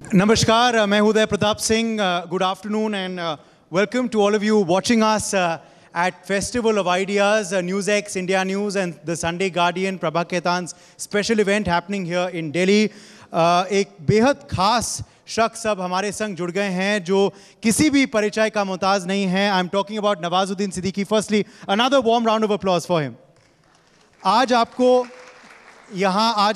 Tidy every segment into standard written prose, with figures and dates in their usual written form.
Namaskar, मैं हूं Uday Pratap Singh. Good afternoon and welcome to all of you watching us at Festival of Ideas, NewsX, India News and the Sunday Guardian, Prabha Ketan's special event happening here in Delhi. एक बेहद खास शख्स अब हमारे संग जुड़ गए हैं जो किसी भी परिचय का मोहताज नहीं है. I am talking about Nawazuddin Siddiqui. Firstly another warm round of applause for him. आज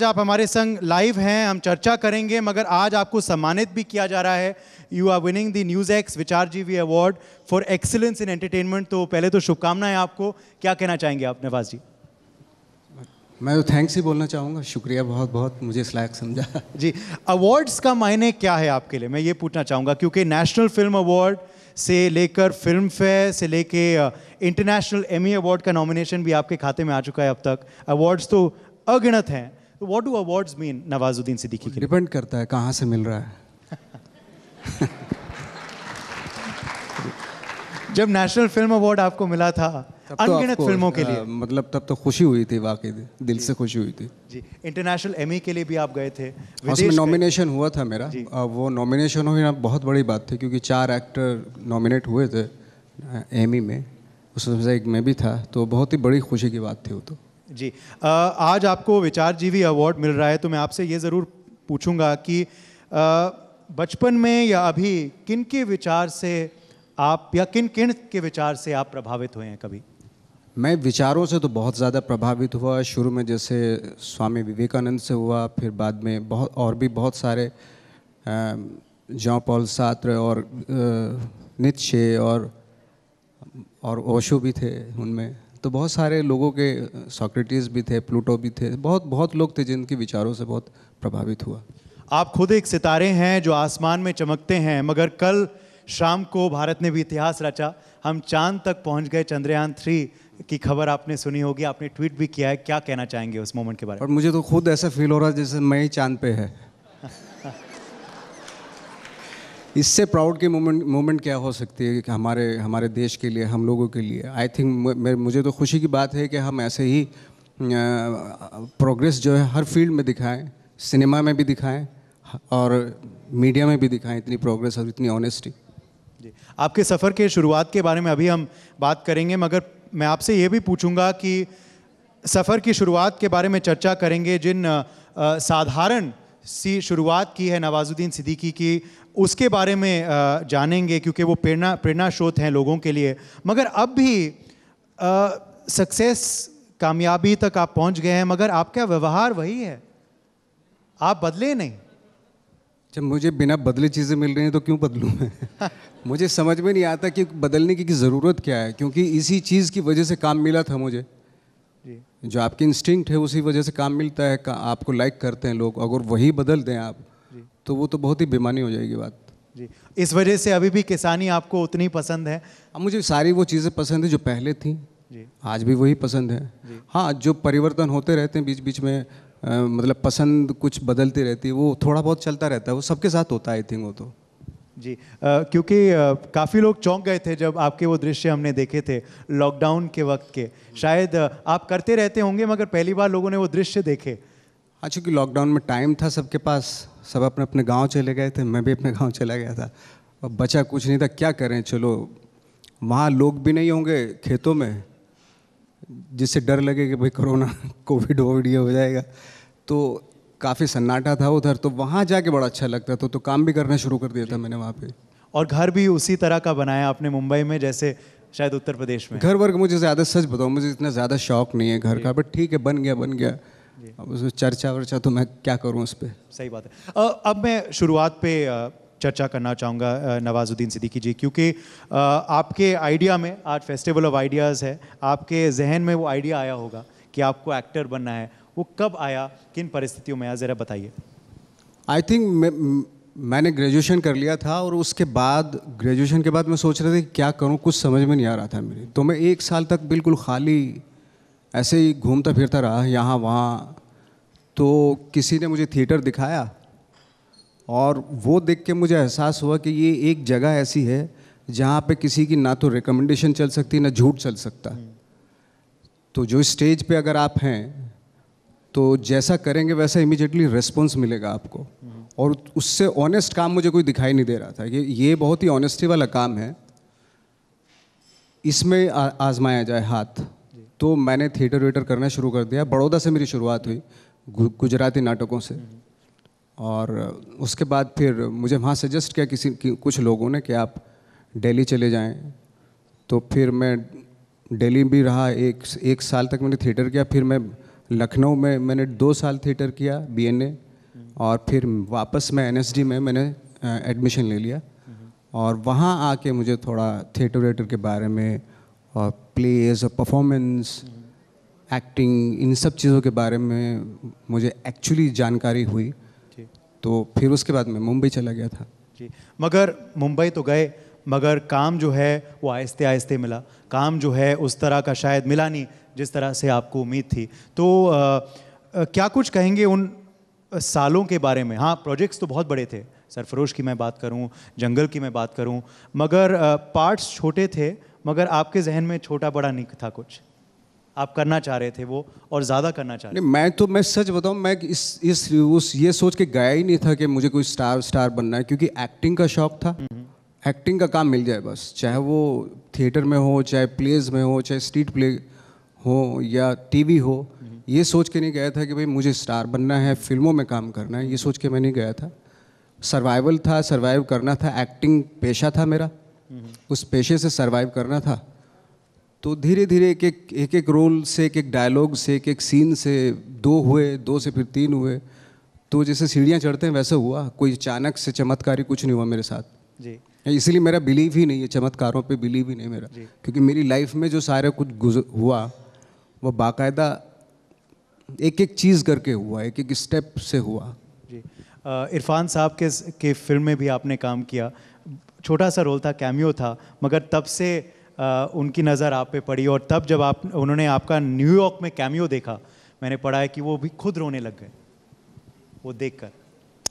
आप हमारे संग लाइव हैं, हम चर्चा करेंगे, मगर आज आपको सम्मानित भी किया जा रहा है. You are winning the NewsX विचारजीवी award for excellence in entertainment. तो पहले तो शुभकामनाएं आपको. क्या कहना चाहेंगे आप नवाज जी? मैं तो थैंक्स ही बोलना चाहूँगा. शुक्रिया बहुत बहुत, मुझे इस लायक समझा. जी, अवार्ड्स का मायने क्या है आपके लिए, मैं ये पूछना चाहूँगा, क्योंकि नेशनल फिल्म अवार्ड से लेकर फिल्म फेयर से लेके इंटरनेशनल एमी अवार्ड का नॉमिनेशन भी आपके खाते में आ चुका है अब तक. अवार्ड्स तो अगणित हैं. तो what do awards mean Nawazuddin Siddiqui के लिए? डिपेंड करता है कहाँ से मिल रहा है. जब नेशनल फिल्म अवार्ड आपको मिला था अनगिनत फिल्मों के लिए, मतलब तब तो खुशी हुई थी, वाकई दिल से खुशी हुई थी. जी, इंटरनेशनल एमी के लिए भी आप गए थे, उसमें नॉमिनेशन हुआ था मेरा. वो नॉमिनेशन होना बहुत बड़ी बात थी क्योंकि 4 एक्टर नॉमिनेट हुए थे एमी में, उसमें से एक मैं भी था, तो बहुत ही बड़ी खुशी की बात थी वो. तो जी, आज आपको विचारजीवी अवार्ड मिल रहा है, तो मैं आपसे ये ज़रूर पूछूंगा कि बचपन में या अभी किन के विचार से आप या किन किन के विचार से आप प्रभावित हुए हैं कभी? मैं विचारों से तो बहुत ज़्यादा प्रभावित हुआ. शुरू में जैसे स्वामी विवेकानंद से हुआ, फिर बाद में बहुत सारे जॉन पॉल सार्त्रे और नीत्शे और ओशो भी थे उनमें. तो बहुत सारे लोगों के, सोक्रेटिस भी थे, प्लूटो भी थे, बहुत लोग थे जिनके विचारों से बहुत प्रभावित हुआ. आप खुद एक सितारे हैं जो आसमान में चमकते हैं, मगर कल शाम को भारत ने भी इतिहास रचा. हम चांद तक पहुंच गए. चंद्रयान 3 की खबर आपने सुनी होगी, आपने ट्वीट भी किया है. क्या कहना चाहेंगे उस मोमेंट के बारे में? और मुझे तो खुद ऐसा फील हो रहा है जैसे मैं ही चांद पे है. इससे प्राउड की मोमेंट क्या हो सकती है कि हमारे देश के लिए, हम लोगों के लिए. आई थिंक मुझे तो खुशी की बात है कि हम ऐसे ही प्रोग्रेस जो है हर फील्ड में दिखाएं, सिनेमा में भी दिखाएं और मीडिया में भी दिखाएं इतनी प्रोग्रेस और इतनी ऑनेस्टी. जी, आपके सफ़र के शुरुआत के बारे में अभी हम बात करेंगे, मगर मैं आपसे ये भी पूछूंगा कि सफ़र की शुरुआत के बारे में चर्चा करेंगे. जिन साधारण सी शुरुआत की है नवाजुद्दीन सिद्दीकी की, उसके बारे में जानेंगे, क्योंकि वो प्रेरणा स्रोत हैं लोगों के लिए. मगर अब भी सक्सेस, कामयाबी तक आप पहुंच गए हैं, मगर आपका व्यवहार वही है, आप बदले नहीं. जब मुझे बिना बदले चीज़ें मिल रही हैं तो क्यों बदलूं मैं? मुझे समझ में नहीं आता कि बदलने की ज़रूरत क्या है, क्योंकि इसी चीज़ की वजह से काम मिला था मुझे. जो आपकी इंस्टिंक्ट है उसी वजह से काम मिलता है. आपको लाइक करते हैं लोग, अगर वही बदल दें आप तो वो तो बहुत ही बेमानी हो जाएगी बात. जी, इस वजह से अभी भी किसानी आपको उतनी पसंद है? अब मुझे सारी वो चीज़ें पसंद है जो पहले थी. आज भी वही पसंद है. हाँ, जो परिवर्तन होते रहते हैं बीच बीच में, मतलब पसंद कुछ बदलती रहती है, वो थोड़ा बहुत चलता रहता है. वो सबके साथ होता है आई थिंक वो तो. जी, क्योंकि काफ़ी लोग चौंक गए थे जब आपके वो दृश्य हमने देखे थे लॉकडाउन के वक्त के. शायद आप करते रहते होंगे, मगर पहली बार लोगों ने वो दृश्य देखे. हाँ, चूँकि लॉकडाउन में टाइम था सबके पास, सब अपने अपने गांव चले गए थे, मैं भी अपने गांव चला गया था. अब बचा कुछ नहीं था, क्या करें. चलो, वहाँ लोग भी नहीं होंगे खेतों में, जिससे डर लगे कि भाई कोरोना कोविड ये हो जाएगा. तो काफ़ी सन्नाटा था उधर, तो वहाँ जाके बड़ा अच्छा लगता था. तो काम भी करना शुरू कर दिया था मैंने वहाँ पे. और घर भी उसी तरह का बनाया आपने मुंबई में जैसे शायद उत्तर प्रदेश में? घर वर्ग मुझे ज़्यादा, सच बताऊँ, मुझे इतना ज़्यादा शौक नहीं है घर का, बट ठीक है, बन गया. अब उसमें चर्चा वर्चा तो मैं क्या करूँ उस पर. सही बात है. अब मैं शुरुआत पे चर्चा करना चाहूँगा नवाजुद्दीन सिद्दीकी जी, क्योंकि आपके आइडिया में, आज फेस्टिवल ऑफ आइडियाज़ है, आपके जहन में वो आइडिया आया होगा कि आपको एक्टर बनना है. वो कब आया, किन परिस्थितियों में आया, ज़रा बताइए. आई थिंक मैंने ग्रेजुएशन कर लिया था और उसके बाद, ग्रेजुएशन के बाद मैं सोच रहा था कि क्या करूं, कुछ समझ में नहीं आ रहा था मेरी. तो मैं 1 साल तक बिल्कुल खाली ऐसे ही घूमता फिरता रहा यहाँ वहाँ. तो किसी ने मुझे थिएटर दिखाया और वो देख के मुझे एहसास हुआ कि ये एक जगह ऐसी है जहाँ पे किसी की ना तो रिकमेंडेशन चल सकती ना झूठ चल सकता. तो जो स्टेज पे अगर आप हैं तो जैसा करेंगे वैसा इमीडिएटली रिस्पॉन्स मिलेगा आपको. और उससे ऑनेस्ट काम मुझे कोई दिखाई नहीं दे रहा था कि ये बहुत ही ऑनेस्टी वाला काम है, इसमें आजमाया जाए हाथ। तो मैंने थिएटर वेटर करना शुरू कर दिया। बड़ौदा से मेरी शुरुआत हुई गुजराती नाटकों से, और उसके बाद फिर मुझे वहाँ सजेस्ट किया कुछ लोगों ने कि आप दिल्ली चले जाएं। तो फिर मैं दिल्ली भी रहा, एक साल तक मैंने थिएटर किया। फिर मैं लखनऊ में मैंने 2 साल थिएटर किया BNA, और फिर वापस मैं NSD में मैंने एडमिशन ले लिया। और वहाँ आके मुझे थोड़ा थिएटर वेटर के बारे में और प्लेज और परफॉर्मेंस, एक्टिंग, इन सब चीज़ों के बारे में मुझे एक्चुअली जानकारी हुई। तो फिर उसके बाद मैं मुंबई चला गया था। जी, मगर मुंबई तो गए, मगर काम जो है वो आहिस्ते आहिस्ते मिला। काम जो है उस तरह का शायद मिला नहीं जिस तरह से आपको उम्मीद थी। तो क्या कुछ कहेंगे उन सालों के बारे में? हाँ, प्रोजेक्ट्स तो बहुत बड़े थे, सरफरोश की मैं बात करूं, जंगल की मैं बात करूं, मगर पार्ट्स छोटे थे, मगर आपके जहन में छोटा बड़ा नहीं था कुछ? आप करना चाह रहे थे वो, और ज़्यादा करना चाह रहे थे? मैं सच बताऊं, मैं ये सोच के गया ही नहीं था कि मुझे कोई स्टार बनना है, क्योंकि एक्टिंग का शौक था। एक्टिंग का काम मिल जाए बस, चाहे वो थिएटर में हो, चाहे प्लेज में हो, चाहे स्ट्रीट प्ले हो या टीवी हो। ये सोच के नहीं गया था कि भाई मुझे स्टार बनना है, फिल्मों में काम करना है, ये सोच के मैं नहीं गया था। सर्वाइवल था, सर्वाइव करना था। एक्टिंग पेशा था मेरा, उस पेशे से सर्वाइव करना था। तो धीरे धीरे एक एक रोल से, एक एक डायलॉग से, एक एक सीन से 2 हुए, 2 से फिर 3 हुए। तो जैसे सीढ़ियाँ चढ़ते हैं वैसे हुआ, कोई अचानक से चमत्कारी कुछ नहीं हुआ मेरे साथ जी। इसीलिए मेरा बिलीव ही नहीं है, चमत्कारों पे बिलीव ही नहीं मेरा, क्योंकि मेरी लाइफ में जो सारे कुछ हुआ वो बाकायदा एक एक चीज़ करके हुआ, एक एक स्टेप से हुआ। जी, इरफान साहब के फिल्म में भी आपने काम किया। छोटा सा रोल था, कैमियो था, मगर तब से उनकी नज़र आप पे पड़ी, और तब जब उन्होंने आपका न्यूयॉर्क में कैमियो देखा, मैंने पढ़ा है कि वो भी खुद रोने लग गए वो देखकर।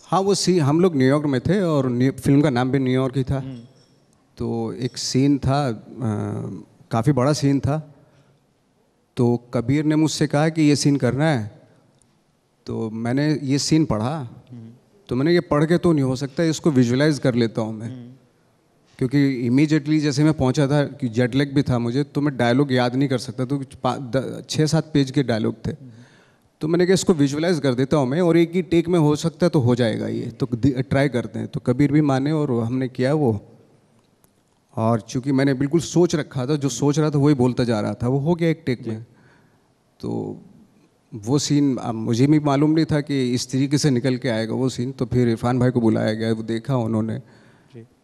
हाँ, हम लोग न्यूयॉर्क में थे और फिल्म का नाम भी न्यूयॉर्क ही था। तो एक सीन था, काफ़ी बड़ा सीन था। तो कबीर ने मुझसे कहा कि ये सीन करना है। तो मैंने ये सीन पढ़ा, तो मैंने ये पढ़ के तो नहीं हो सकता, इसको विजुलाइज कर लेता हूँ मैं। क्योंकि इमीडिएटली जैसे मैं पहुँचा था, कि जेट लैग भी था मुझे, तो मैं डायलॉग याद नहीं कर सकता। तो 6-7 पेज के डायलॉग थे। तो मैंने कहा इसको विजुलाइज कर देता हूँ मैं, और एक ही टेक में हो सकता है तो हो जाएगा ये, तो ट्राई करते हैं। तो कबीर भी माने और हमने किया वो। और चूंकि मैंने बिल्कुल सोच रखा था, जो सोच रहा था वही बोलता जा रहा था, वो हो गया एक टेक में। तो वो सीन मुझे भी मालूम नहीं था कि इस तरीके से निकल के आएगा वो सीन। तो फिर इरफान भाई को बुलाया गया, वो देखा उन्होंने,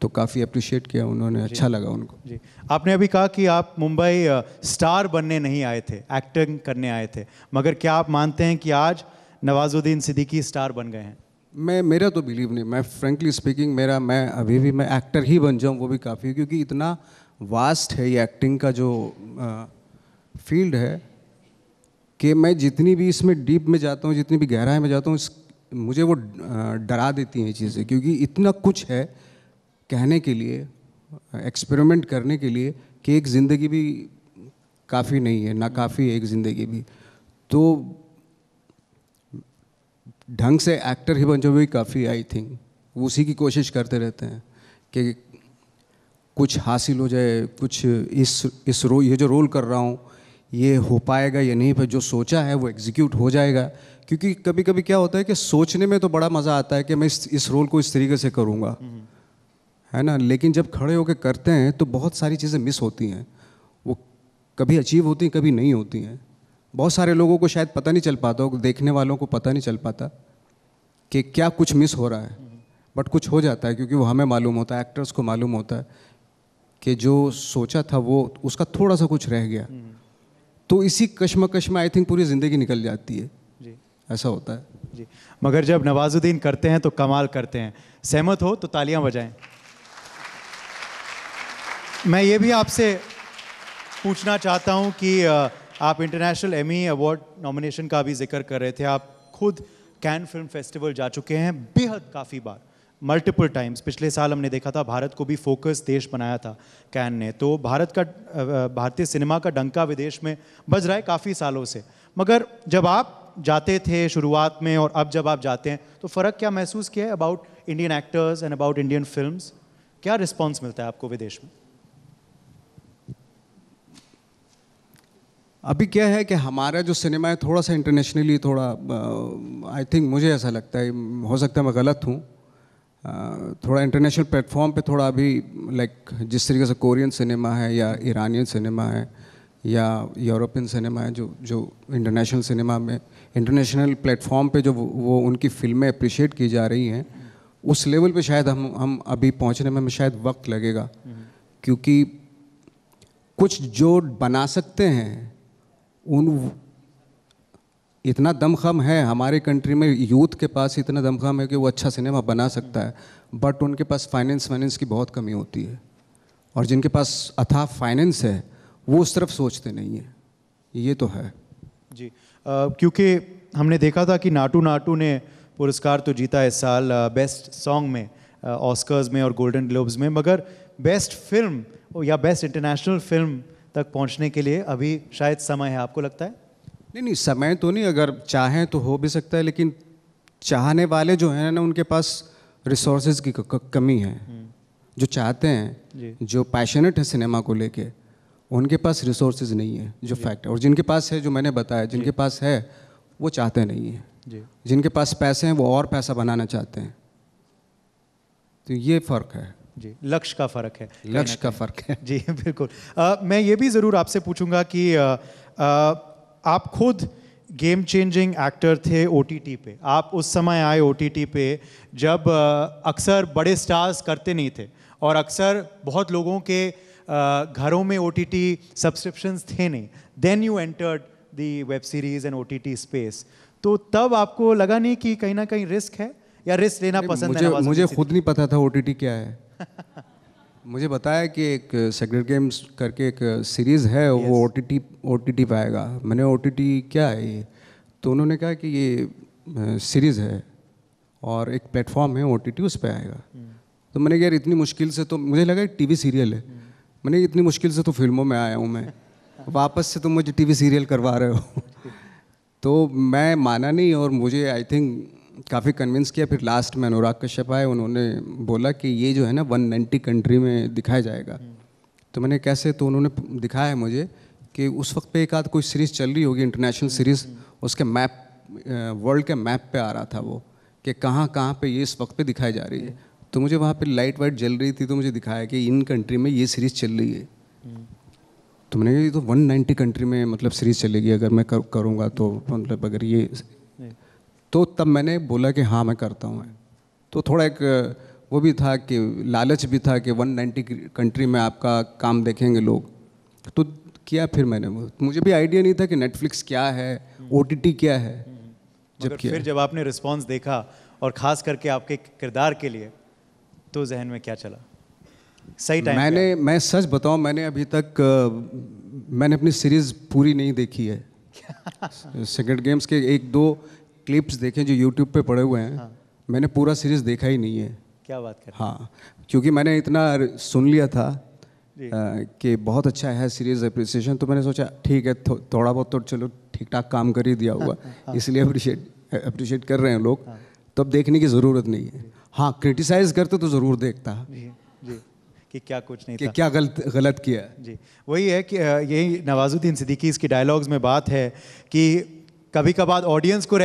तो काफ़ी अप्रिशिएट किया उन्होंने, अच्छा लगा उनको। जी, आपने अभी कहा कि आप मुंबई स्टार बनने नहीं आए थे, एक्टिंग करने आए थे, मगर क्या आप मानते हैं कि आज नवाजुद्दीन सिद्दीकी स्टार बन गए हैं? मेरा तो बिलीव नहीं। मैं फ्रेंकली स्पीकिंग, मैं अभी भी मैं एक्टर ही बन जाऊं वो भी काफ़ी, क्योंकि इतना वास्ट है ये एक्टिंग का जो फील्ड है, कि मैं जितनी भी इसमें डीप में जाता हूँ, जितनी भी गहराई में जाता हूँ, मुझे वो डरा देती हैं ये चीज़ें। क्योंकि इतना कुछ है कहने के लिए, एक्सपेरिमेंट करने के लिए, कि एक ज़िंदगी भी काफ़ी नहीं है, ना काफ़ी है एक ज़िंदगी भी। तो ढंग से एक्टर ही बन जाओ भी काफ़ी, आई थिंक। उसी की कोशिश करते रहते हैं कि कुछ हासिल हो जाए, कुछ ये जो रोल कर रहा हूँ ये हो पाएगा या नहीं, पर जो सोचा है वो एग्जीक्यूट हो जाएगा। क्योंकि कभी कभी क्या होता है कि सोचने में तो बड़ा मज़ा आता है कि मैं इस रोल को इस तरीके से करूँगा, है ना, लेकिन जब खड़े होकर करते हैं तो बहुत सारी चीज़ें मिस होती हैं। वो कभी अचीव होती हैं, कभी नहीं होती हैं। बहुत सारे लोगों को शायद पता नहीं चल पाता हो, देखने वालों को पता नहीं चल पाता कि क्या कुछ मिस हो रहा है, बट कुछ हो जाता है, क्योंकि वो हमें मालूम होता है, एक्टर्स को मालूम होता है कि जो सोचा था वो उसका थोड़ा सा कुछ रह गया। तो इसी कश्मकश में आई थिंक पूरी ज़िंदगी निकल जाती है जी, ऐसा होता है जी। मगर जब नवाजुद्दीन करते हैं तो कमाल करते हैं। सहमत हो तो तालियां बजाएं। मैं ये भी आपसे पूछना चाहता हूं कि आप इंटरनेशनल एमी अवार्ड नॉमिनेशन का भी जिक्र कर रहे थे। आप खुद कैन फिल्म फेस्टिवल जा चुके हैं बेहद काफ़ी बार, मल्टीपल टाइम्स। पिछले साल हमने देखा था भारत को भी फोकस देश बनाया था कैन ने। तो भारतीय सिनेमा का डंका विदेश में बज रहा है काफ़ी सालों से। मगर जब आप जाते थे शुरुआत में और अब जब आप जाते हैं तो फ़र्क क्या महसूस किया है about Indian actors and about Indian films? क्या रिस्पॉन्स मिलता है आपको विदेश में? अभी क्या है कि हमारा जो सिनेमा है थोड़ा सा इंटरनेशनली थोड़ा आई थिंक मुझे ऐसा लगता है, हो सकता है मैं गलत हूँ, थोड़ा इंटरनेशनल प्लेटफॉर्म पे थोड़ा अभी लाइक जिस तरीके से कोरियन सिनेमा है या ईरानियन सिनेमा है या यूरोपियन सिनेमा है, जो इंटरनेशनल सिनेमा में इंटरनेशनल प्लेटफॉर्म पे जो वो उनकी फिल्में अप्रिशिएट की जा रही हैं, उस लेवल पे शायद हम अभी पहुंचने में हमें शायद वक्त लगेगा। क्योंकि कुछ जो बना सकते हैं उन इतना दमखम है हमारे कंट्री में, यूथ के पास इतना दमखम है कि वो अच्छा सिनेमा बना सकता है, बट उनके पास फाइनेंस की बहुत कमी होती है, और जिनके पास अथाह फाइनेंस है वो उस तरफ सोचते नहीं है। ये तो है जी। क्योंकि हमने देखा था कि नाटू नाटू ने पुरस्कार तो जीता इस साल बेस्ट सॉन्ग में ऑस्कर्स में और गोल्डन ग्लोब्स में, मगर बेस्ट फिल्म या बेस्ट इंटरनेशनल फिल्म तक पहुंचने के लिए अभी शायद समय है, आपको लगता है? नहीं, समय तो नहीं, अगर चाहें तो हो भी सकता है, लेकिन चाहने वाले जो हैं ना उनके पास रिसोर्सेज की कमी है। जो चाहते हैं, जो पैशनेट है सिनेमा को लेके, उनके पास रिसोर्सेज नहीं है, जो फैक्ट है। और जिनके पास है, जो मैंने बताया, जिनके पास है वो चाहते नहीं है। जिनके पास पैसे हैं वो और पैसा बनाना चाहते हैं। तो ये फ़र्क है जी, लक्ष्य का फ़र्क है, लक्ष्य का फ़र्क है जी बिल्कुल। मैं ये भी ज़रूर आपसे पूछूंगा कि आप खुद गेम चेंजिंग एक्टर थे ओटीटी पे। आप उस समय आए ओटीटी पे जब अक्सर बड़े स्टार्स करते नहीं थे और अक्सर बहुत लोगों के घरों में ओटीटी सब्सक्रिप्शंस थे नहीं। Then you entered the web series and OTT space. तो तब आपको लगा नहीं कि कहीं ना कहीं रिस्क है, या रिस्क लेना पसंद है? मुझे खुद नहीं पता था ओटीटी क्या है। मुझे बताया कि एक सेक्रेड गेम्स करके एक सीरीज़ है, वो ओटीटी पे आएगा। मैंने ओटीटी क्या है ये, तो उन्होंने कहा कि ये सीरीज़ है और एक प्लेटफॉर्म है ओटीटी, उस पे आएगा। तो मैंने कहा यार इतनी मुश्किल से, तो मुझे लगा टीवी सीरियल है। मैंने इतनी मुश्किल से तो फिल्मों में आया हूँ मैं, वापस से तुम मुझे टीवी सीरियल करवा रहे हो। तो मैं माना नहीं, और मुझे आई थिंक काफ़ी कन्विंस किया। फिर लास्ट में अनुराग कश्यप आए, उन्होंने बोला कि ये जो है ना 190 कंट्री में दिखाया जाएगा। तो मैंने कैसे, तो उन्होंने दिखाया है मुझे कि उस वक्त पे एक आध कोई सीरीज़ चल रही होगी इंटरनेशनल सीरीज़, उसके मैप, वर्ल्ड के मैप पे आ रहा था वो, कि कहाँ कहाँ पे ये इस वक्त पे दिखाई जा रही है। तो मुझे वहाँ पे लाइट वाइट जल रही थी, तो मुझे दिखाया कि इन कंट्री में ये सीरीज़ चल रही है। तो मैंने कहा ये तो 190 कंट्री में मतलब सीरीज़ चलेगी अगर मैं करूँगा, तो मतलब अगर ये, तो तब मैंने बोला कि हाँ मैं करता हूँ। तो थोड़ा एक वो भी था कि लालच भी था कि 190 कंट्री में आपका काम देखेंगे लोग, तो किया। फिर मैंने, मुझे भी आइडिया नहीं था कि नेटफ्लिक्स क्या है, ओटीटी क्या है। फिर जब आपने रिस्पांस देखा और ख़ास करके आपके किरदार के लिए, तो जहन में क्या चला? सही टाइम मैं सच बताऊं, मैंने अभी तक मैंने अपनी सीरीज़ पूरी नहीं देखी है। सेक्रेड गेम्स के एक दो क्लिप्स देखे जो यूट्यूब पे पड़े हुए हैं। हाँ। मैंने पूरा सीरीज़ देखा ही नहीं है। क्या बात कर? हाँ, क्योंकि मैंने इतना सुन लिया था कि बहुत अच्छा है सीरीज़, अप्रिसिएशन, तो मैंने सोचा ठीक है, थोड़ा बहुत तो चलो ठीक ठाक काम कर ही दिया हुआ। हाँ। इसलिए अप्रिशिएट कर रहे हैं लोग। हाँ। तो अब देखने की ज़रूरत नहीं है। हाँ, क्रिटिसाइज़ करते तो ज़रूर देखता जी कि क्या कुछ नहीं कि क्या गलत किया जी। वही है कि यही नवाजुद्दीन सिद्दीकी इसके डायलॉग्स में बात है कि कभी कभार ऑडियंस को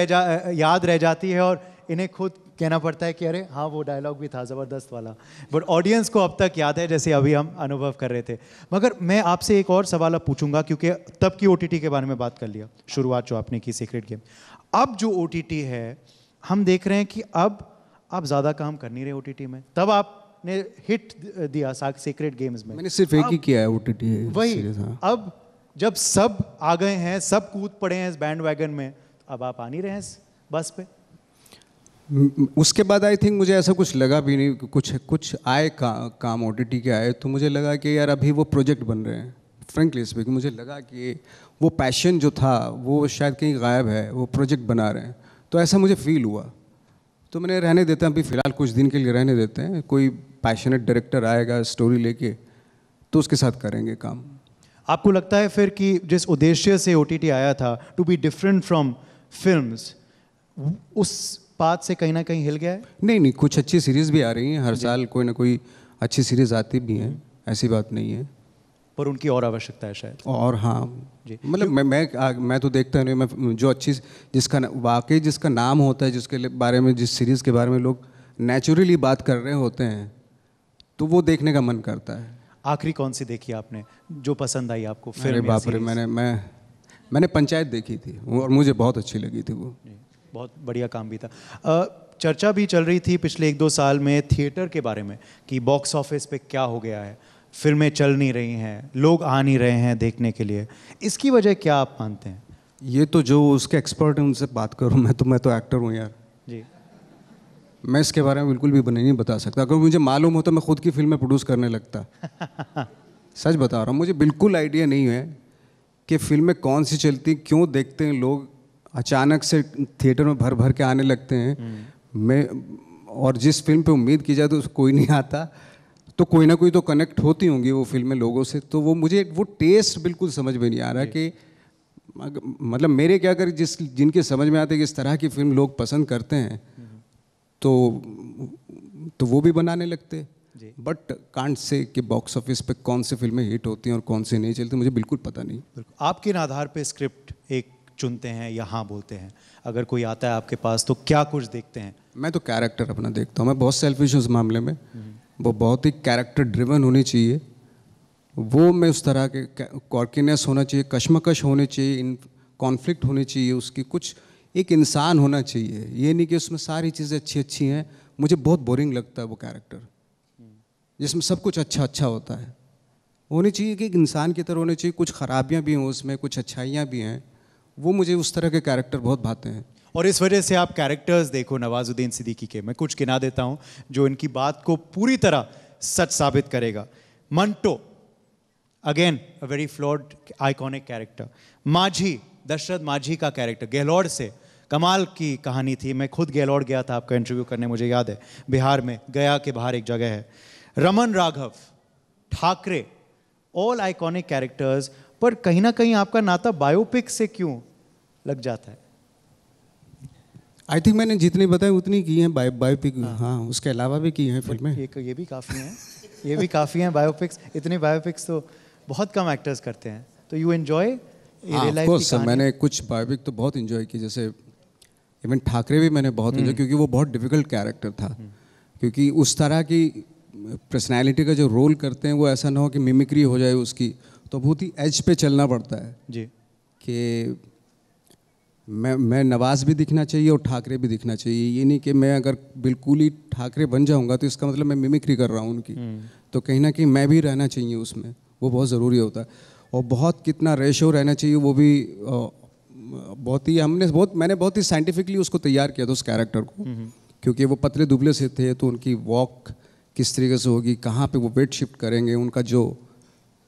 याद रह जाती है और इन्हें खुद कहना पड़ता है कि अरे हाँ वो डायलॉग भी था ज़बरदस्त वाला, बट ऑडियंस को अब तक याद है, जैसे अभी हम अनुभव कर रहे थे। मगर मैं आपसे एक और सवाल अब पूछूंगा, क्योंकि तब की ओटीटी के बारे में बात कर लिया, शुरुआत जो आपने की सीक्रेट गेम। अब जो ओटीटी है, हम देख रहे हैं कि अब आप ज़्यादा काम कर नहीं रहे ओटीटी में। तब आपने हिट दिया सीक्रेट गेम्स में, मैंने सिर्फ एक ही किया है ओटीटी। वही अब जब सब आ गए हैं, सब कूद पड़े हैं इस बैंड वैगन में, अब आप आ नहीं रहे हैं इस बस पे। उसके बाद आई थिंक मुझे ऐसा कुछ लगा भी नहीं, कुछ आए काम ओटीटी के आए, तो मुझे लगा कि यार अभी वो प्रोजेक्ट बन रहे हैं। फ्रेंकली स्पीकिंग मुझे लगा कि वो पैशन जो था वो शायद कहीं गायब है, वो प्रोजेक्ट बना रहे हैं, तो ऐसा मुझे फील हुआ। तो मैंने रहने देते हैं अभी फ़िलहाल, कुछ दिन के लिए रहने देते हैं। कोई पैशनेट डायरेक्टर आएगा स्टोरी लेके, तो उसके साथ करेंगे काम। आपको लगता है फिर कि जिस उद्देश्य से ओटीटी आया था, to be different from films, उस बात से कहीं ना कहीं हिल गया है? नहीं नहीं, कुछ अच्छी सीरीज़ भी आ रही हैं, हर साल कोई ना कोई अच्छी सीरीज़ आती भी हैं, ऐसी बात नहीं है। पर उनकी और आवश्यकता है शायद। और हाँ, जी। मतलब मैं तो देखता नहीं, मैं जो अच्छी जिसका वाकई जिसका नाम होता है, जिसके बारे में, जिस सीरीज़ के बारे में लोग नेचुरली बात कर रहे होते हैं, तो वो देखने का मन करता है। आखिरी कौन सी देखी आपने जो पसंद आई आपको अरे फिल्म या बाप रे, सीरीज? मैंने पंचायत देखी थी और मुझे बहुत अच्छी लगी थी वो। जी, बहुत बढ़िया काम भी था। चर्चा भी चल रही थी पिछले 1-2 साल में थिएटर के बारे में कि बॉक्स ऑफिस पे क्या हो गया है, फिल्में चल नहीं रही हैं, लोग आ नहीं रहे हैं देखने के लिए। इसकी वजह क्या आप मानते हैं? ये तो जो उसके एक्सपर्ट हैं उनसे बात करूँ, मैं तो एक्टर हूँ यार। जी। मैं इसके बारे में बिल्कुल भी नहीं बता सकता। अगर मुझे मालूम हो तो मैं खुद की फिल्में प्रोड्यूस करने लगता। सच बता रहा हूँ, मुझे बिल्कुल आइडिया नहीं है कि फिल्में कौन सी चलती, क्यों देखते हैं लोग, अचानक से थिएटर में भर भर के आने लगते हैं। मैं और जिस फिल्म पे उम्मीद की जाए तो कोई नहीं आता, तो कोई ना कोई तो कनेक्ट होती होंगी वो फिल्में लोगों से। तो वो मुझे वो टेस्ट बिल्कुल समझ में नहीं आ रहा कि मतलब मेरे क्या कर जिनके समझ में आते कि इस तरह की फिल्म लोग पसंद करते हैं, तो वो भी बनाने लगते। बट कांट से कि बॉक्स ऑफिस पे कौन सी फिल्में हिट होती हैं और कौन सी नहीं चलती, मुझे बिल्कुल पता नहीं। आप किन आधार पे स्क्रिप्ट एक चुनते हैं या हाँ बोलते हैं? अगर कोई आता है आपके पास तो क्या कुछ देखते हैं? मैं तो कैरेक्टर अपना देखता हूँ, मैं बहुत सेल्फिश हूँ उस मामले में। वो बहुत ही कैरेक्टर ड्रिवन होनी चाहिए, वो मैं उस तरह के कॉर्कीनेस होना चाहिए, कश्मकश होनी चाहिए, इन कॉन्फ्लिक्ट होनी चाहिए उसकी, कुछ एक इंसान होना चाहिए। ये नहीं कि उसमें सारी चीज़ें अच्छी अच्छी हैं। मुझे बहुत बोरिंग लगता है वो कैरेक्टर जिसमें सब कुछ अच्छा अच्छा होता है। होनी चाहिए कि एक इंसान की तरह होनी चाहिए, कुछ खराबियाँ भी हों उसमें, कुछ अच्छाइयाँ भी हैं। वो मुझे उस तरह के कैरेक्टर बहुत भाते हैं। और इस वजह से आप कैरेक्टर्स देखो नवाजुद्दीन सिद्दीकी के, मैं कुछ गिना देता हूं जो इनकी बात को पूरी तरह सच साबित करेगा। Manto, again a very flawed iconic character. माझी, दशरथ माझी का कैरेक्टर गहलोड़ से, कमाल की कहानी थी। मैं खुद गहलोड़ गया था आपका इंटरव्यू करने, मुझे याद है, बिहार में, गया के बाहर एक जगह है। Raman Raghav, Thackeray, all iconic characters. पर कहीं ना कहीं आपका नाता बायोपिक से क्यों लग जाता है? आई थिंक मैंने जितनी बताई उतनी की हैं बायोपिक। हाँ, उसके अलावा भी की हैं फिल्में। ये भी काफ़ी हैं, ये भी काफ़ी हैं बायोपिक्स। इतनी बायोपिक्स तो बहुत कम एक्टर्स करते हैं। तो यू एंजॉय रियल लाइफ की कहानी? मैंने कुछ बायोपिक तो बहुत एंजॉय की, जैसे इवन ठाकरे भी मैंने बहुत एंजॉय, क्योंकि वो बहुत डिफिकल्ट कैरेक्टर था। क्योंकि उस तरह की पर्सनैलिटी का जो रोल करते हैं वो ऐसा ना हो कि मिमिक्री हो जाए उसकी, तो बहुत ही एज पे चलना पड़ता है जी। कि मैं नवाज भी दिखना चाहिए और ठाकरे भी दिखना चाहिए। ये नहीं कि मैं अगर बिल्कुल ही ठाकरे बन जाऊंगा तो इसका मतलब मैं मिमिक्री कर रहा हूँ उनकी। तो कहीं ना कहीं मैं भी रहना चाहिए उसमें, वो बहुत ज़रूरी होता है। और बहुत कितना रेशो रहना चाहिए वो भी बहुत ही मैंने बहुत ही साइंटिफिकली उसको तैयार किया था उस कैरेक्टर को। क्योंकि वो पतले दुबले से थे, तो उनकी वॉक किस तरीके से होगी, कहाँ पे वो वेट शिफ्ट करेंगे, उनका जो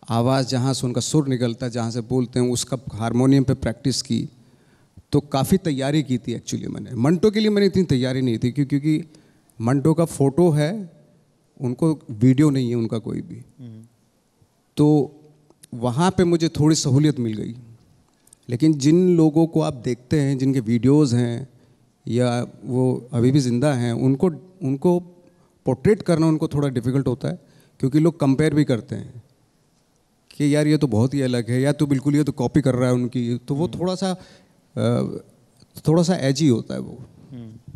आवाज़ जहाँ से उनका सुर निकलता है, जहाँ से बोलते हैं, उसका हारमोनियम पे प्रैक्टिस की। तो काफ़ी तैयारी की थी एक्चुअली मैंने। मंटो के लिए मैंने इतनी तैयारी नहीं थी, क्योंकि मंटो का फ़ोटो है, उनको वीडियो नहीं है उनका कोई भी। तो वहाँ पे मुझे थोड़ी सहूलियत मिल गई। लेकिन जिन लोगों को आप देखते हैं, जिनके वीडियोज़ हैं या वो अभी भी ज़िंदा हैं, उनको पोर्ट्रेट करना उनको थोड़ा डिफ़िकल्ट होता है, क्योंकि लोग कंपेयर भी करते हैं कि यार ये तो बहुत ही अलग है, या तो बिल्कुल ये तो कॉपी कर रहा है उनकी। तो वो थोड़ा सा एजी होता है वो।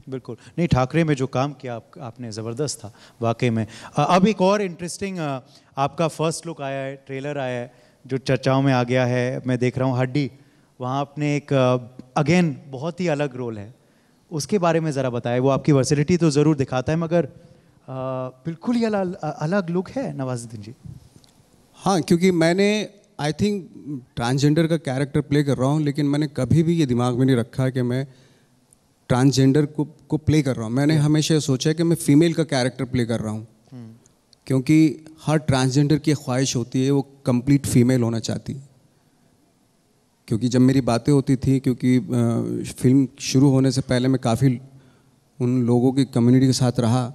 बिल्कुल नहीं, ठाकरे में जो काम किया आपने ज़बरदस्त था वाकई में। अब एक और इंटरेस्टिंग आपका फर्स्ट लुक आया है, ट्रेलर आया है जो चर्चाओं में आ गया है। मैं देख रहा हूँ हड्डी, वहाँ आपने एक अगेन बहुत ही अलग रोल है, उसके बारे में ज़रा बताएं। वो आपकी वर्सिलिटी तो ज़रूर दिखाता है, मगर बिल्कुल ही अलग लुक है नवाजुद्दीन जी। हाँ, क्योंकि मैंने आई थिंक ट्रांसजेंडर का कैरेक्टर प्ले कर रहा हूँ, लेकिन मैंने कभी भी ये दिमाग में नहीं रखा कि मैं ट्रांसजेंडर को प्ले कर रहा हूँ। मैंने हमेशा ये सोचा कि मैं फीमेल का कैरेक्टर प्ले कर रहा हूँ, क्योंकि हर ट्रांसजेंडर की ख्वाहिश होती है, वो कंप्लीट फीमेल होना चाहती है। क्योंकि जब मेरी बातें होती थी, क्योंकि फिल्म शुरू होने से पहले मैं काफ़ी उन लोगों की कम्युनिटी के साथ रहा,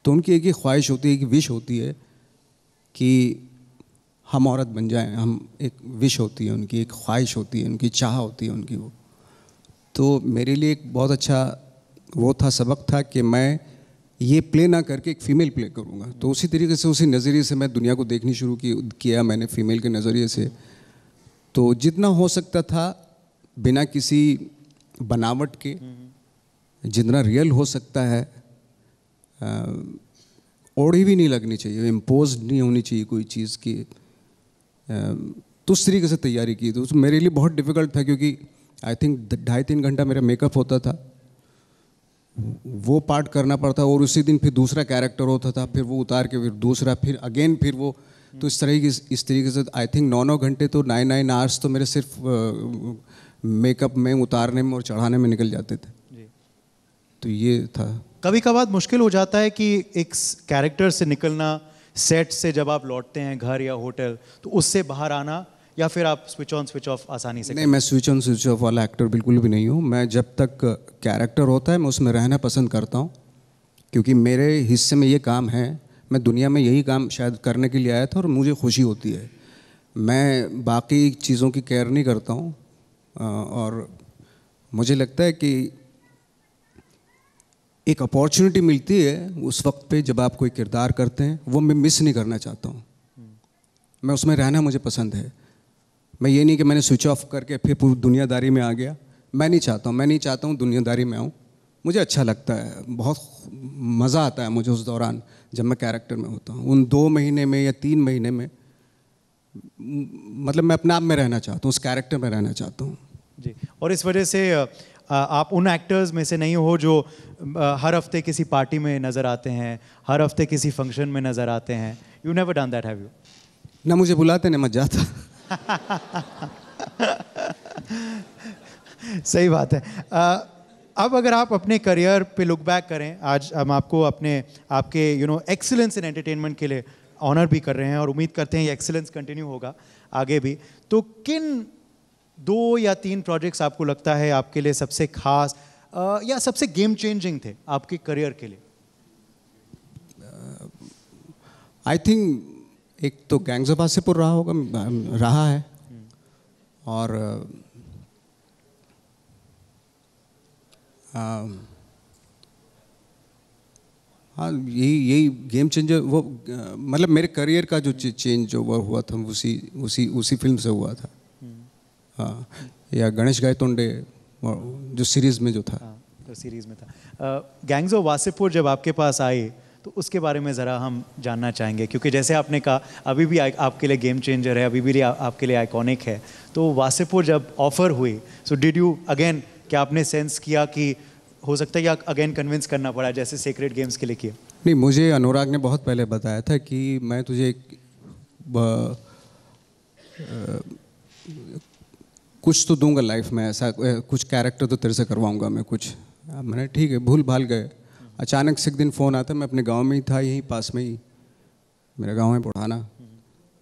तो उनकी एक ही ख्वाहिश होती है, एक विश होती है कि हम औरत बन जाएं। हम एक विश होती है उनकी, एक ख्वाहिश होती है उनकी, चाह होती है उनकी वो। तो मेरे लिए एक बहुत अच्छा वो था, सबक था कि मैं ये प्ले ना करके एक फ़ीमेल प्ले करूँगा। तो उसी तरीके से, उसी नज़रिए से मैं दुनिया को देखनी शुरू किया मैंने फ़ीमेल के नज़रिए से। तो जितना हो सकता था बिना किसी बनावट के, जितना रियल हो सकता है, ओढ़ी भी नहीं लगनी चाहिए, इम्पोज नहीं होनी चाहिए कोई चीज़ की, तो उस तरीके से तैयारी की। तो मेरे लिए बहुत डिफ़िकल्ट था, क्योंकि आई थिंक 2.5-3 घंटा मेरा मेकअप होता था, वो पार्ट करना पड़ता, और उसी दिन फिर दूसरा कैरेक्टर होता था, फिर वो उतार के फिर दूसरा, फिर अगेन फिर वो। तो इस तरीके से आई थिंक 9 घंटे तो 9 आवर्स तो मेरे सिर्फ मेकअप में, उतारने में और चढ़ाने में निकल जाते थे जी। तो ये था। कभी कभार मुश्किल हो जाता है कि एक कैरेक्टर से निकलना, सेट से जब आप लौटते हैं घर या होटल, तो उससे बाहर आना, या फिर आप स्विच ऑन स्विच ऑफ आसानी से? नहीं, मैं स्विच ऑन स्विच ऑफ वाला एक्टर बिल्कुल भी नहीं हूँ। मैं जब तक कैरेक्टर होता है मैं उसमें रहना पसंद करता हूँ, क्योंकि मेरे हिस्से में ये काम है। मैं दुनिया में यही काम शायद करने के लिए आया था और मुझे खुशी होती है। मैं बाकी चीज़ों की केयर नहीं करता हूँ, और मुझे लगता है कि एक अपॉर्चुनिटी मिलती है उस वक्त पे जब आप कोई किरदार करते हैं, वो मैं मिस नहीं करना चाहता हूँ। मैं उसमें रहना मुझे पसंद है। मैं ये नहीं कि मैंने स्विच ऑफ करके फिर पूरी दुनियादारी में आ गया। मैं नहीं चाहता हूँ दुनियादारी में आऊँ। मुझे अच्छा लगता है, बहुत मज़ा आता है मुझे उस दौरान जब मैं कैरेक्टर में होता हूँ। उन 2 महीने में या 3 महीने में मतलब मैं अपने आप में रहना चाहता हूँ, उस कैरेक्टर में रहना चाहता हूँ जी। और इस वजह से आप उन एक्टर्स में से नहीं हो जो हर हफ्ते किसी पार्टी में नज़र आते हैं, हर हफ्ते किसी फंक्शन में नज़र आते हैं। You never done that, have you? ना मुझे बुलाते ना मैं जाता। सही बात है। अब अगर आप अपने करियर पे लुक बैक करें, आज हम आपको आपके एक्सीलेंस इन एंटरटेनमेंट के लिए ऑनर भी कर रहे हैं, और उम्मीद करते हैं ये एक्सीलेंस कंटिन्यू होगा आगे भी। तो किन 2 या 3 प्रोजेक्ट्स आपको लगता है आपके लिए सबसे खास या सबसे गेम चेंजिंग थे आपके करियर के लिए? आई थिंक एक तो गैंग्स ऑफ वासेपुर रहा है, और हाँ, यही गेम चेंजर। वो मतलब मेरे करियर का जो चेंज जो वो हुआ था, उसी फिल्म से हुआ था। हाँ, या गणेश गायतोंडे जो सीरीज़ में जो था। तो सीरीज़ में था। गैंग्स ऑफ वासेपुर जब आपके पास आई तो उसके बारे में ज़रा हम जानना चाहेंगे, क्योंकि जैसे आपने कहा अभी भी आपके लिए गेम चेंजर है, अभी भी आपके लिए आइकॉनिक है। तो वासेपुर जब ऑफ़र हुई, सो डिड यू अगेन, क्या आपने सेंस किया कि हो सकता है या अगेन कन्विंस करना पड़ा जैसे सीक्रेट गेम्स के लिए किया? नहीं, मुझे अनुराग ने बहुत पहले बताया था कि मैं तुझे कुछ तो दूंगा लाइफ में, ऐसा कुछ कैरेक्टर तो तेरे से करवाऊंगा मैं कुछ। मैंने ठीक है, भूल भाल गए। अचानक से एक दिन फ़ोन आता, मैं अपने गांव में ही था, यहीं पास में ही मेरा गांव है बुढ़ाना,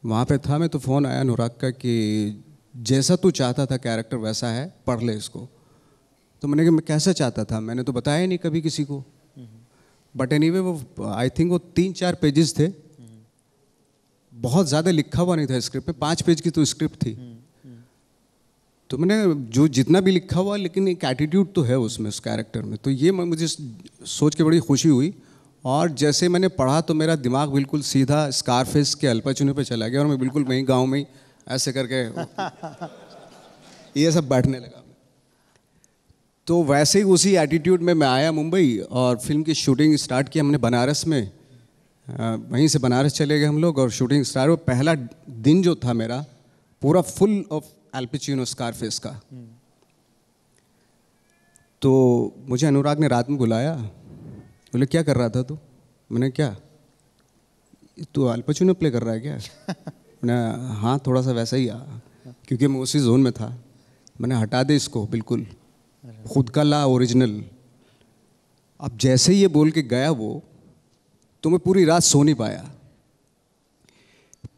वहाँ पे था मैं। तो फ़ोन आया अनुराग का कि जैसा तू चाहता था कैरेक्टर वैसा है, पढ़ ले इसको। तो मैंने कहा मैं कैसा चाहता था, मैंने तो बताया नहीं कभी किसी को। बट एनीवे वो आई थिंक वो 3-4 पेजेस थे, बहुत ज़्यादा लिखा हुआ नहीं था स्क्रिप्ट में, 5 पेज की तो स्क्रिप्ट थी। तो मैंने जो जितना भी लिखा हुआ, लेकिन एक एटीट्यूड तो है उसमें, उस कैरेक्टर में। तो ये मुझे सोच के बड़ी खुशी हुई। और जैसे मैंने पढ़ा तो मेरा दिमाग बिल्कुल सीधा स्कारफेस के अल्पाचुने पे चला गया, और मैं बिल्कुल वहीं गांव में ही ऐसे करके ये सब बैठने लगा। तो वैसे ही उसी एटीट्यूड में मैं आया मुंबई, और फिल्म की शूटिंग स्टार्ट की हमने बनारस में। वहीं से बनारस चले गए हम लोग, और शूटिंग स्टार्ट हुआ। पहला दिन जो था मेरा पूरा full of Al Pacino, Scarface का। तो मुझे अनुराग ने रात में बुलाया, बोले क्या कर रहा था तू? मैंने क्या, तू अल पचिनो प्ले कर रहा है क्या? मैंने हाँ, थोड़ा सा वैसा ही क्योंकि मैं उसी जोन में था। मैंने हटा दे इसको, बिल्कुल खुद का ला, ओरिजिनल। अब जैसे ही ये बोल के गया वो, तो मैं पूरी रात सो नहीं पाया।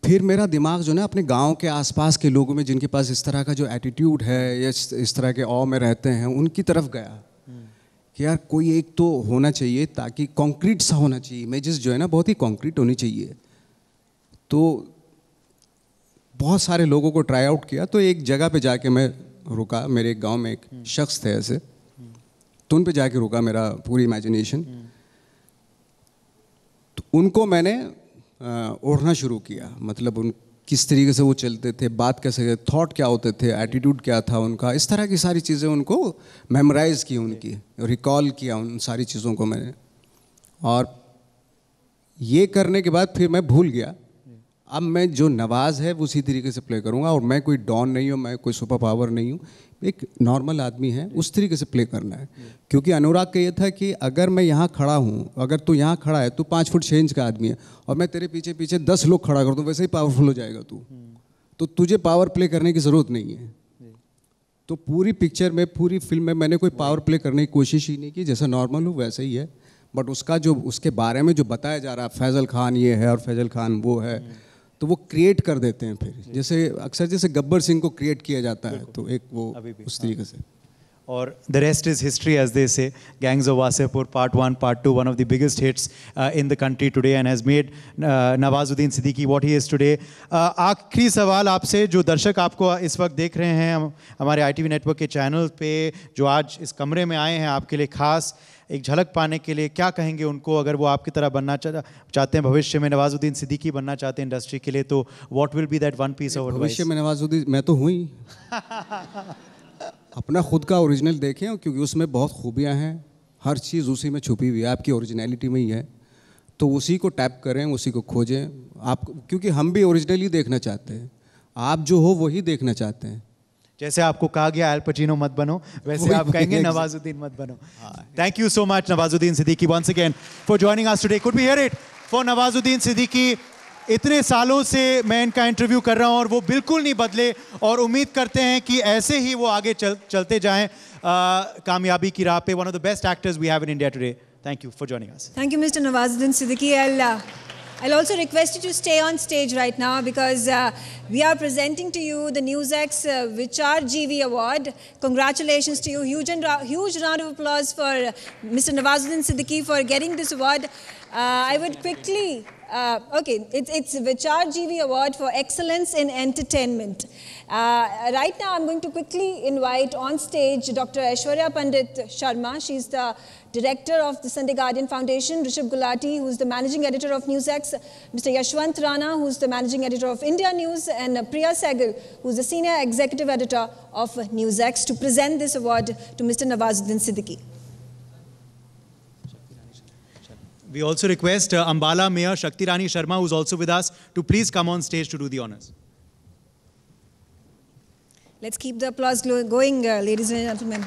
फिर मेरा दिमाग जो ना अपने गांव के आसपास के लोगों में, जिनके पास इस तरह का जो एटीट्यूड है या इस तरह के ऑ में रहते हैं, उनकी तरफ गया कि यार कोई एक तो होना चाहिए, ताकि कॉन्क्रीट सा होना चाहिए। इमेजेस जो है ना बहुत ही कॉन्क्रीट होनी चाहिए। तो बहुत सारे लोगों को ट्राई आउट किया। तो एक जगह पे जाके मैं रुका, मेरे एक गांव में एक शख्स थे ऐसे, तो उन पे जाके रुका मेरा पूरी इमेजिनेशन। तो उनको मैंने ओढ़ना शुरू किया, मतलब उन किस तरीके से वो चलते थे, बात कैसे, थॉट क्या होते थे, एटीट्यूड क्या था उनका, इस तरह की सारी चीज़ें उनको मेमोराइज़ की, उनकी रिकॉल किया उन सारी चीज़ों को मैंने। और ये करने के बाद फिर मैं भूल गया। अब मैं जो नवाज़ है वो उसी तरीके से प्ले करूँगा, और मैं कोई डॉन नहीं हूँ, मैं कोई सुपर पावर नहीं हूँ, एक नॉर्मल आदमी है, उस तरीके से प्ले करना है। क्योंकि अनुराग का ये था कि अगर मैं यहाँ खड़ा हूँ, अगर तू यहाँ खड़ा है, तू 5 फुट 6 इंच का आदमी है, और मैं तेरे पीछे पीछे 10 लोग खड़ा कर दूँ, वैसे ही पावरफुल हो जाएगा तू। तो तुझे पावर प्ले करने की ज़रूरत नहीं है। तो पूरी पिक्चर में, पूरी फिल्म में मैंने कोई पावर प्ले करने की कोशिश ही नहीं की, जैसा नॉर्मल हूँ वैसे ही है। बट उसका जो, उसके बारे में जो बताया जा रहा है, फैज़ल खान ये है और फैज़ल खान वो है, तो वो क्रिएट कर देते हैं फिर, जैसे अक्सर जैसे गब्बर सिंह को क्रिएट किया जाता है, तो एक वो उस तरीके से। और the rest is history, as they say. Gangs of Wasseypur part 1, part 2, one of the biggest hits in the country today and has made Nawazuddin Siddiqui what he is today. आखिरी सवाल आपसे, जो दर्शक आपको इस वक्त देख रहे हैं हमारे ITV नेटवर्क के चैनल पे, जो आज इस कमरे में आए हैं आपके लिए खास एक झलक पाने के लिए, क्या कहेंगे उनको? अगर वो आपकी तरह बनना चाहते हैं भविष्य में, नवाजुद्दीन सिद्दीकी बनना चाहते हैं इंडस्ट्री के लिए, तो what will be that one piece of advice? भविष्य में नवाजुद्दीन, मैं तो हूँ ही। अपना खुद का ओरिजिनल देखें, क्योंकि उसमें बहुत खूबियाँ हैं, हर चीज़ उसी में छुपी हुई है, आपकी ओरिजिनलिटी में ही है। तो उसी को टैप करें, उसी को खोजें आप, क्योंकि हम भी ओरिजिनली देखना चाहते हैं, आप जो हो वही देखना चाहते हैं। जैसे आपको कहा गया अल पचिनो मत बनो, वैसे आप कहेंगे नवाजुद्दीन मत बनो। Thank you so much Nawazuddin Siddiqui once again for joining us today. Could we hear it for Nawazuddin Siddiqui? इतने सालों से मैं इनका इंटरव्यू कर रहा हूं और वो बिल्कुल नहीं बदले, और उम्मीद करते हैं कि ऐसे ही वो आगे चलते जाएं कामयाबी की राह पे। One of the best actors we have in India today. Thank you for joining us. Thank you, Mr. Nawazuddin Siddiqui. I'll also request you to stay on stage right now, because we are presenting to you the NewsX Vichar GV Award. Congratulations to you. Huge round of applause for Mr. Nawazuddin Siddiqui for getting this award. I would quickly, okay, it's Vichar GV Award for Excellence in Entertainment. Right now I'm going to quickly invite on stage Dr. Aishwarya Pandit Sharma. She's the director of the Sunday Guardian Foundation, Rishabh Gulati, who's the managing editor of NewsX, Mr. Yashwant Rana, who's the managing editor of India News, and Priya Sehgal, who's the senior executive editor of NewsX, to present this award to Mr. Nawazuddin Siddiqui. We also request Ambala Mayor Shakti Rani Sharma, who's also with us, to please come on stage to do the honors. Let's keep the applause going, ladies and gentlemen.